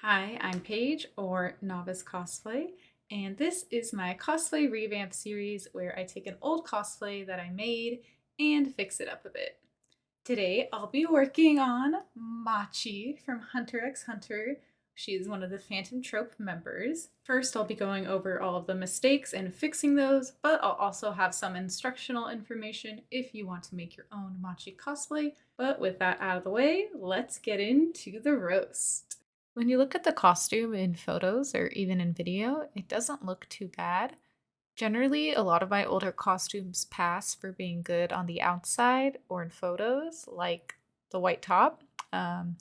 Hi, I'm Paige, or Novice Cosplay, and this is my cosplay revamp series where I take an old cosplay that I made and fix it up a bit. Today, I'll be working on Machi from Hunter x Hunter. She is one of the Phantom Trope members. First, I'll be going over all of the mistakes and fixing those, but I'll also have some instructional information if you want to make your own Machi cosplay. But with that out of the way, let's get into the roast. When you look at the costume in photos or even in video, it doesn't look too bad. Generally, a lot of my older costumes pass for being good on the outside or in photos, like the white top. Um,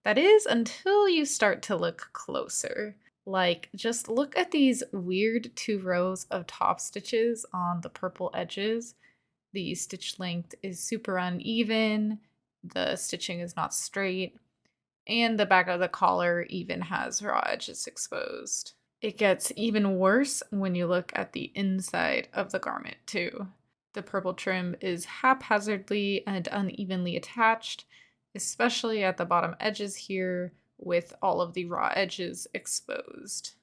that is until you start to look closer. Like, just look at these weird 2 rows of top stitches on the purple edges. The stitch length is super uneven, the stitching is not straight, and the back of the collar even has raw edges exposed. It gets even worse when you look at the inside of the garment, too. The purple trim is haphazardly and unevenly attached, especially at the bottom edges here, with all of the raw edges exposed.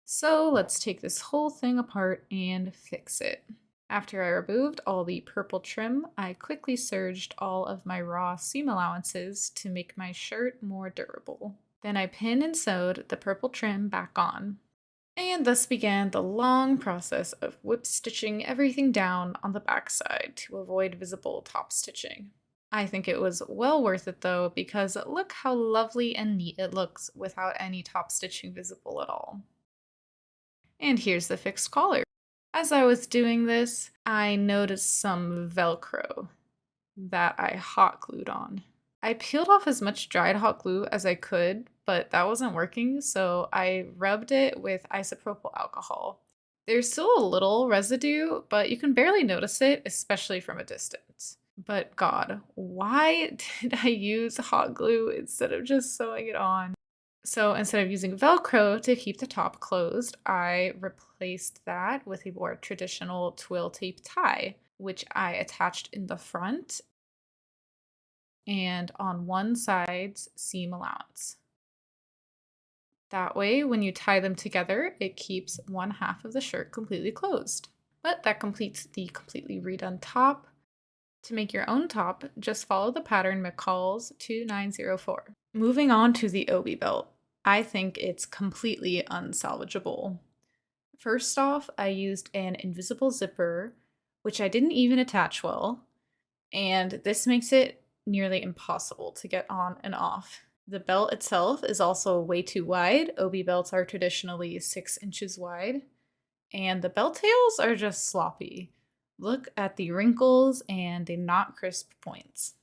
So let's take this whole thing apart and fix it. After I removed all the purple trim, I quickly serged all of my raw seam allowances to make my shirt more durable. Then I pinned and sewed the purple trim back on. And thus began the long process of whip stitching everything down on the backside to avoid visible top stitching. I think it was well worth it though, because look how lovely and neat it looks without any top stitching visible at all. And here's the fixed collar. As I was doing this, I noticed some Velcro that I hot glued on. I peeled off as much dried hot glue as I could, but that wasn't working, so I rubbed it with isopropyl alcohol. There's still a little residue, but you can barely notice it, especially from a distance. But God, why did I use hot glue instead of just sewing it on? So instead of using Velcro to keep the top closed, I replaced that with a more traditional twill tape tie, which I attached in the front and on one side's seam allowance. That way, when you tie them together, it keeps one half of the shirt completely closed. But that completes the completely redone top. To make your own top, just follow the pattern McCall's 2904. Moving on to the obi belt. I think it's completely unsalvageable. First off, I used an invisible zipper, which I didn't even attach well, and this makes it nearly impossible to get on and off. The belt itself is also way too wide. Obi belts are traditionally 6 inches wide, and the belt tails are just sloppy. Look at the wrinkles and the not crisp points.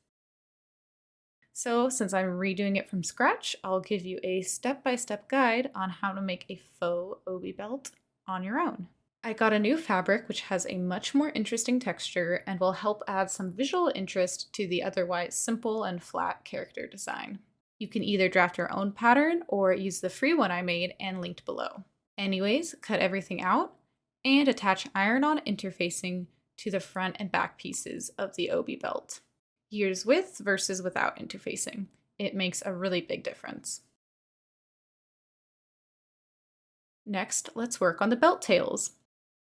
So, since I'm redoing it from scratch, I'll give you a step-by-step guide on how to make a faux obi belt on your own. I got a new fabric which has a much more interesting texture and will help add some visual interest to the otherwise simple and flat character design. You can either draft your own pattern or use the free one I made and linked below. Anyways, cut everything out and attach iron-on interfacing to the front and back pieces of the obi belt. Here's with versus without interfacing. It makes a really big difference. Next, let's work on the belt tails.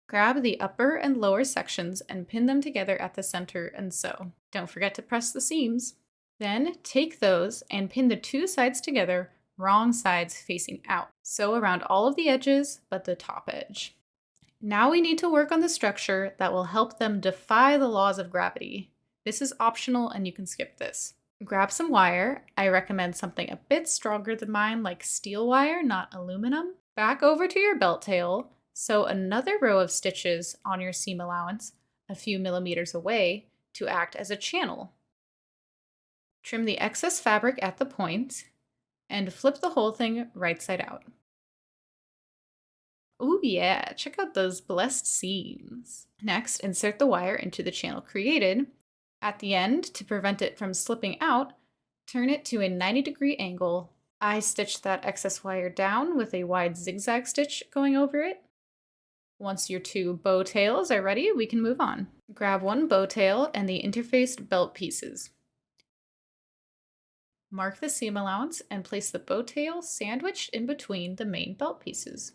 Grab the upper and lower sections and pin them together at the center and sew. Don't forget to press the seams. Then take those and pin the 2 sides together, wrong sides facing out. Sew around all of the edges but the top edge. Now we need to work on the structure that will help them defy the laws of gravity. This is optional and you can skip this. Grab some wire. I recommend something a bit stronger than mine, like steel wire, not aluminum. Back over to your belt tail. Sew another row of stitches on your seam allowance a few millimeters away to act as a channel. Trim the excess fabric at the point and flip the whole thing right side out. Ooh yeah, check out those blessed seams. Next, insert the wire into the channel created. At the end, to prevent it from slipping out, turn it to a 90-degree angle. I stitched that excess wire down with a wide zigzag stitch going over it. Once your 2 bow tails are ready, we can move on. Grab one bow tail and the interfaced belt pieces. Mark the seam allowance and place the bow tail sandwiched in between the main belt pieces.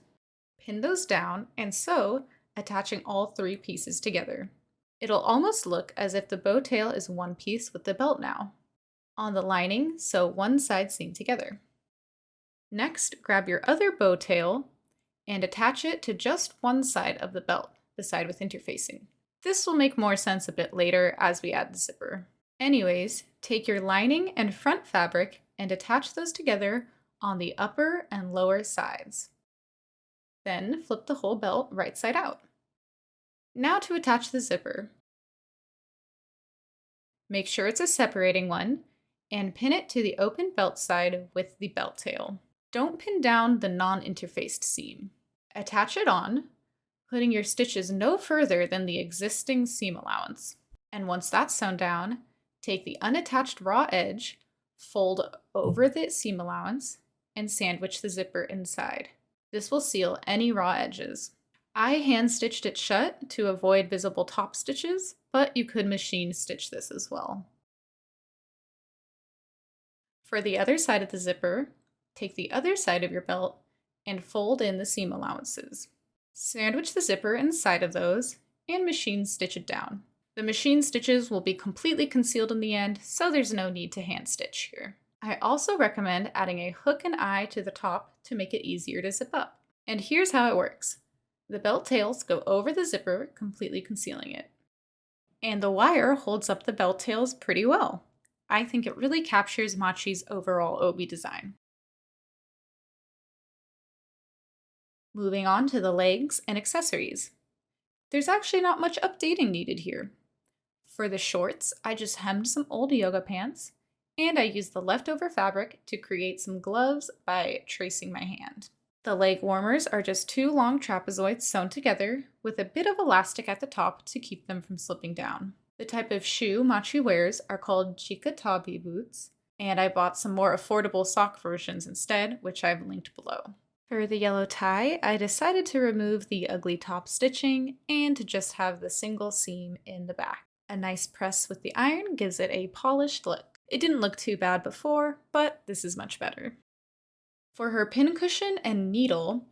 Pin those down and sew, attaching all 3 pieces together. It'll almost look as if the bow tail is one piece with the belt now. On the lining, sew one side seam together. Next, grab your other bow tail and attach it to just one side of the belt, the side with interfacing. This will make more sense a bit later as we add the zipper. Anyways, take your lining and front fabric and attach those together on the upper and lower sides. Then flip the whole belt right side out. Now to attach the zipper. Make sure it's a separating one and pin it to the open belt side with the belt tail. Don't pin down the non-interfaced seam. Attach it on, putting your stitches no further than the existing seam allowance. And once that's sewn down, take the unattached raw edge, fold over the seam allowance, and sandwich the zipper inside. This will seal any raw edges. I hand stitched it shut to avoid visible top stitches, but you could machine stitch this as well. For the other side of the zipper, take the other side of your belt and fold in the seam allowances. Sandwich the zipper inside of those and machine stitch it down. The machine stitches will be completely concealed in the end, so there's no need to hand stitch here. I also recommend adding a hook and eye to the top to make it easier to zip up. And here's how it works. The belt tails go over the zipper, completely concealing it. And the wire holds up the belt tails pretty well. I think it really captures Machi's overall obi design. Moving on to the legs and accessories. There's actually not much updating needed here. For the shorts, I just hemmed some old yoga pants, and I used the leftover fabric to create some gloves by tracing my hand. The leg warmers are just 2 long trapezoids sewn together with a bit of elastic at the top to keep them from slipping down. The type of shoe Machi wears are called chikatabi boots, and I bought some more affordable sock versions instead, which I've linked below. For the yellow tie, I decided to remove the ugly top stitching and to just have the single seam in the back. A nice press with the iron gives it a polished look. It didn't look too bad before, but this is much better. For her pincushion and needle,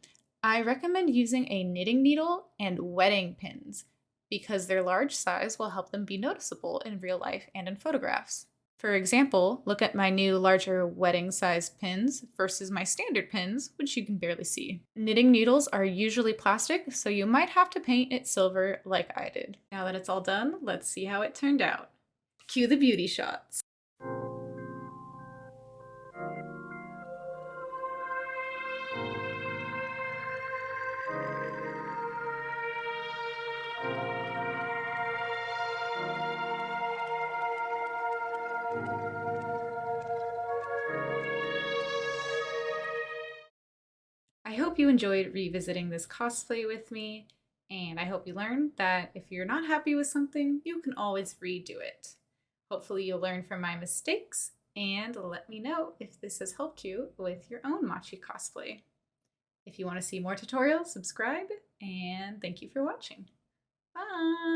I recommend using a knitting needle and wedding pins because their large size will help them be noticeable in real life and in photographs. For example, look at my new larger wedding-sized pins versus my standard pins, which you can barely see. Knitting needles are usually plastic, so you might have to paint it silver like I did. Now that it's all done, let's see how it turned out. Cue the beauty shots. I hope you enjoyed revisiting this cosplay with me, and I hope you learned that if you're not happy with something, you can always redo it. Hopefully you'll learn from my mistakes, and let me know if this has helped you with your own Machi cosplay. If you want to see more tutorials, subscribe, and thank you for watching. Bye!